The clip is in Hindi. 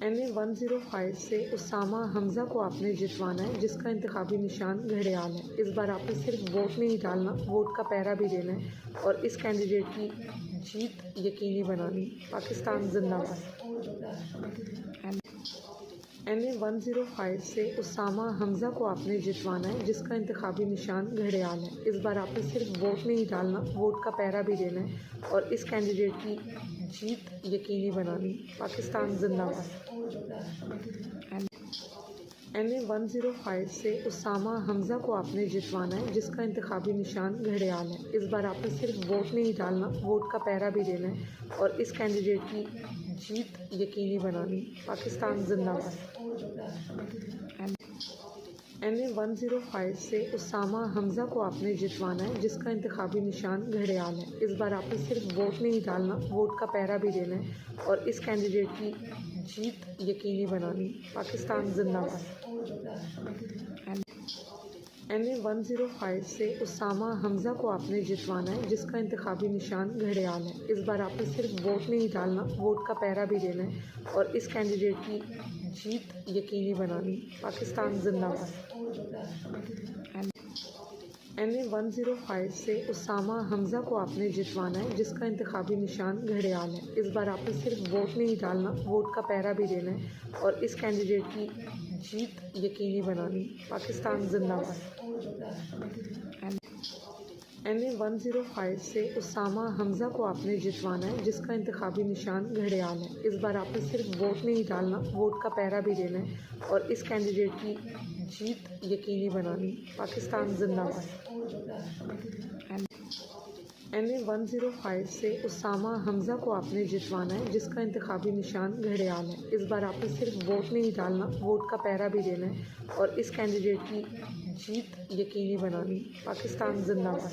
NA-105 से उसामा हमज़ा को आपने जितवाना है, जिसका इंतखाबी निशान घड़ियाल है। इस बार आपने सिर्फ वोट नहीं डालना, वोट का पहरा भी देना है और इस कैंडिडेट की जीत यकीनी बनानी। पाकिस्तान जिंदाबाद। NA-105 से उसामा हमज़ा को आपने जितवाना है, जिसका इंतखाबी निशान घड़ियाल है। इस बार आपने सिर्फ वोट नहीं डालना, वोट का पहरा भी देना है और इस कैंडिडेट की जीत यकीनी बनानी। पाकिस्तान जिंदाबाद। NA-105 से उसामा हमज़ा को आपने जितवाना है, जिसका इंतखाबी निशान घड़ियाल है। इस बार आपने सिर्फ वोट नहीं डालना, वोट का पहरा भी देना है और इस कैंडिडेट की जीत यकीनी बनानी। पाकिस्तान जिंदाबाद। NA-105 से उसामा हमज़ा को आपने जितवाना है, जिसका इंतखाबी निशान घड़ियाल है। इस बार आपने सिर्फ वोट नहीं डालना, वोट का पहरा भी देना है और इस कैंडिडेट की जीत यकीनी बनानी। पाकिस्तान जिंदाबाद। NA-105 से उसामा हमज़ा को आपने जितवाना है, जिसका इंतखाबी निशान घड़ियाल है। इस बार आपने सिर्फ वोट नहीं डालना, वोट का पहरा भी देना है और इस कैंडिडेट की जीत यकीनी बनानी। पाकिस्तान जिंदाबाद। NA-105 से उसामा हमज़ा को आपने जितवाना है, जिसका इंतखाबी निशान घड़ियाल है। इस बार आपने सिर्फ वोट नहीं डालना, वोट का पहरा भी देना है और इस कैंडिडेट की जीत यकीनी बनानी। पाकिस्तान जिंदाबाद। NA-105 से उसामा हमज़ा को आपने जितवाना है, जिसका इंतखाबी निशान घड़ियाल है। इस बार आपने सिर्फ वोट नहीं डालना, वोट का पहरा भी देना है और इस कैंडिडेट की जीत यकीनी बनानी। पाकिस्तान जिंदाबाद। NA-105 से उसामा हमज़ा को आपने जितवाना है, जिसका इंतखाबी निशान घड़ियाल है। इस बार आपने सिर्फ वोट नहीं डालना, वोट का पहरा भी देना है और इस कैंडिडेट की जीत यकीनी बनानी। पाकिस्तान जिंदाबाद।